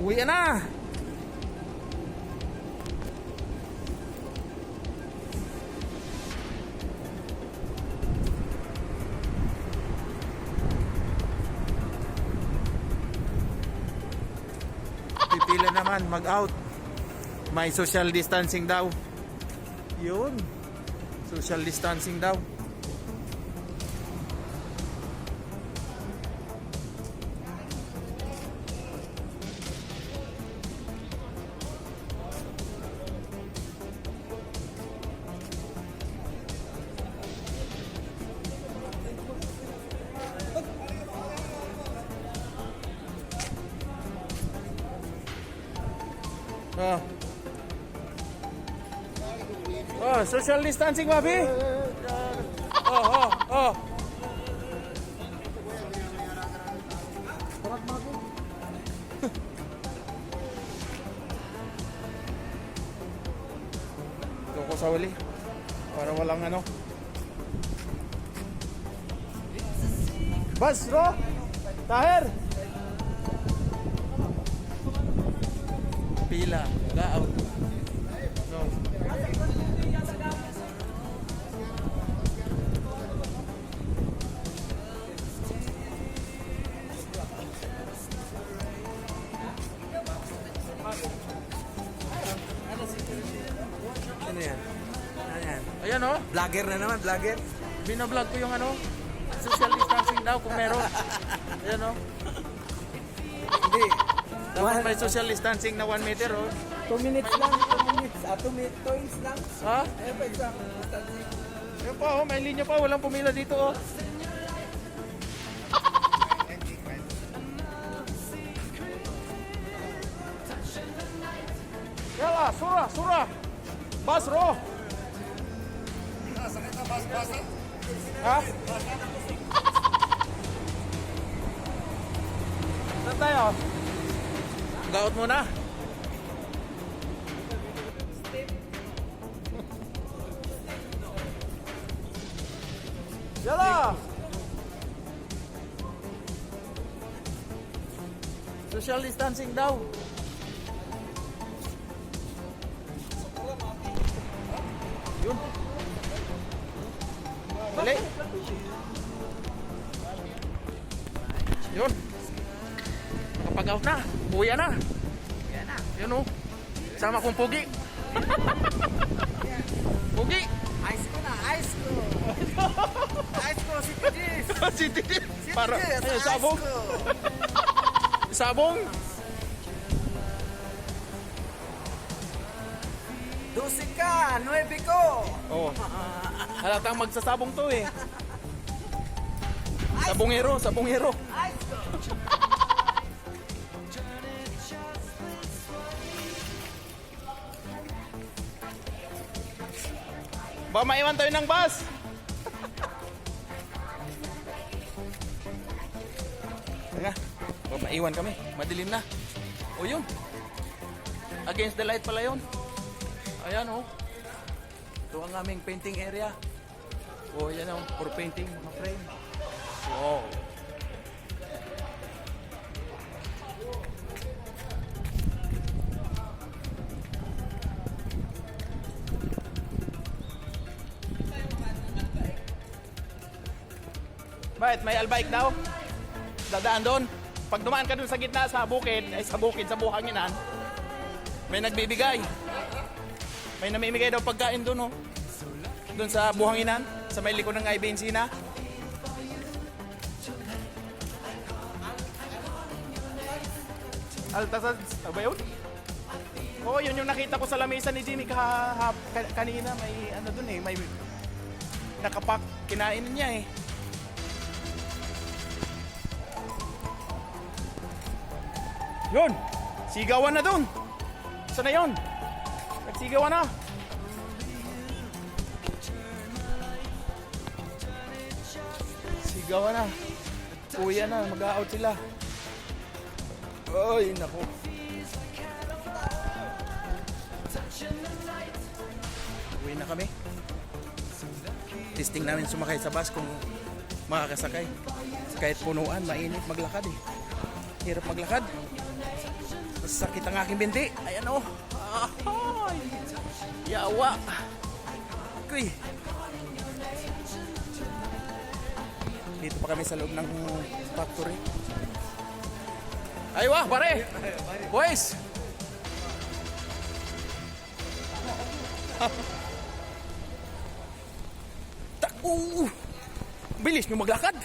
Uwi na. Pipila naman mag-out. May social distancing daw. Yun. Social distancing daw. Oh. Oh, social distancing, Bobby. Oh. Loko sa uli. Para walang ano. Bas, bro. Tahir. Pila, ga-out. So. Ano yan? Ayan. Ayan o. Vlogger na naman, vlogger. Binablog ko yung ano. Social distancing daw kung meron. Ayan o. Hindi. Dapat may social distancing na 1 meter o. 2 minutes lang, 2 minutes. 2 minutes lang. Ha? Ayun pa isang distancing. Ayan pa o. May linya pa. Walang pumila dito o. Yala, sura. Bas, ro. Sakit na, bas. Ha? Saan tayo? Gaot muna. Yala! Social distancing daw. Yun. Dali. Yun. Nakapag-out na. Uwi na. Yun o. Sama kong pugi. Pugi. Ice ko na, ice ko. Ice ko, City G's. City G's. Para City G's, sabong. ice ko. Sabong. 12 ka, 9 ko. Oh. Halatang magsasabong to eh. Sabongero. Ice ko. Ba maiwan tayo ng bus. Teka. Ba maiwan kami. Madilim na. O yun. Against the light pala yun. Ayan o. Ito ang aming painting area. O yan o. For painting mga frame. Wow. Bakit? May albike daw? Dadaan doon? Pag dumaan ka doon sa gitna sa bukid, sa buhanginan, may nagbibigay. May namimigay daw pagkain doon, oh. Doon sa buhanginan, sa may likod ng Ibensina. Altasad, ba yun? Oo, yun yung nakita ko sa lamesa ni Jimmy kanina. May ano doon eh, may nakapak, kinain niya eh. Yun! Sigawan na dun! Saan na yun? Nagsigawan na! Sigawan na! Kuya na, mag-out sila. Ay, naku. Uwi na kami. Testing namin sumakay sa bus kung makakasakay. Kahit punuan, mainit maglakad eh. Hirap maglakad. Sakit ang aking binti. Ayan o. Ay, yawa. Kuy. Dito pa kami sa loob ng factory. Ay wah, pare. Boys. Bilis nyo maglakad.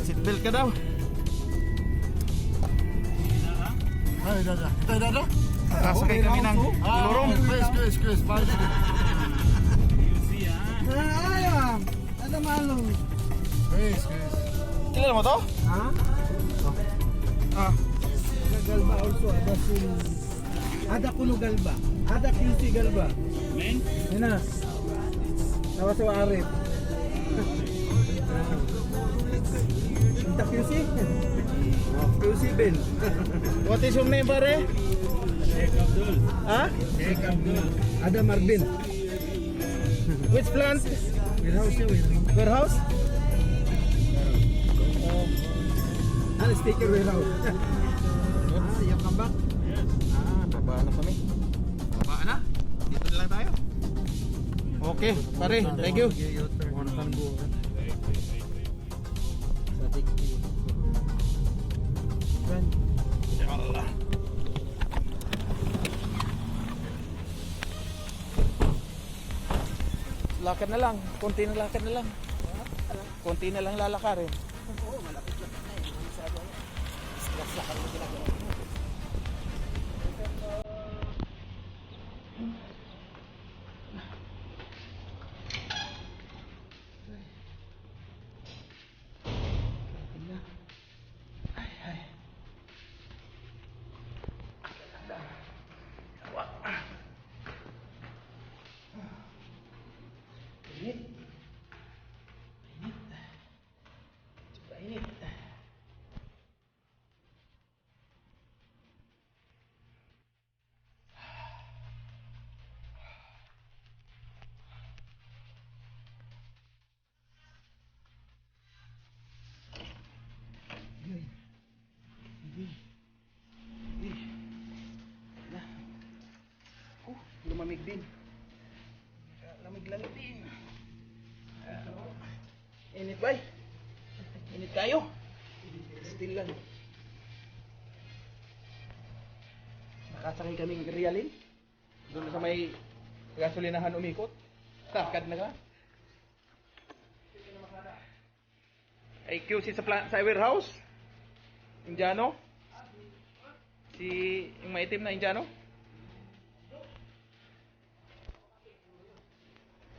Seatbelt ka daw. Ay, dada. Kita dada. Nakasakay kami ng lorong. Chris, balik. Ayam, ada malu. Chris. Kilala mo to? Hah? Ah. Galba also ada sul. Ada kuno galba. Ada QC galba. Men? Ina. Tawa sa Arif. Kita QC? QC Ben. What is your name, pare? Sheikh Abdul. Ha? Sheikh Abdul. Ada Marvin. Which plant? Warehouse niya, warehouse. Warehouse? Ano, sticker warehouse. Yung kambak. Baba na kami. Baba na? Dito na lang tayo. Okay, pare. Thank you. Allah. Lakad na lang. Konti na lakad na lang. Konti na lang lalakarin. Oo, malapit lang na eh. Masyado yan. Stress lang kami ginagawa. Init. Init. Coba init. Lumamig din. Lamig-lamig din. Init ba? Init tayo. Still lang. Nakasakay kaming realin. Doon sa may gasolinahan umikot. Takad na ka. Ay QC sa warehouse. Indiano. Si yung maitim na Indiano.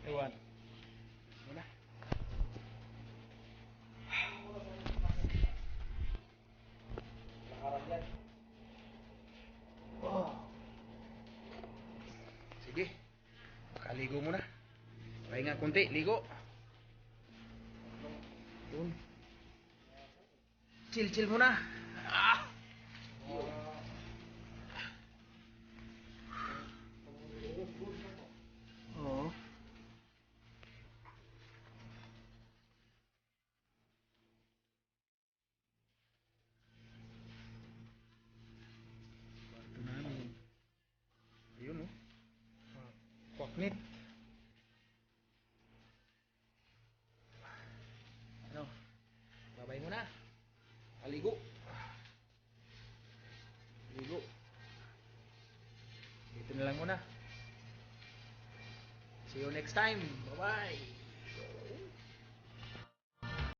Ewan. Muna. Lakaran yan. Wow. Sige. Makaligo muna. Pahinga kunti, ligo. Yun. Chill muna. Ah. Oo. Kwarto namin. Ayun oh. Kwaknit. Ano? Babay mo na. Aligo. Ligo. Dito na lang muna. See you next time. Bye-bye.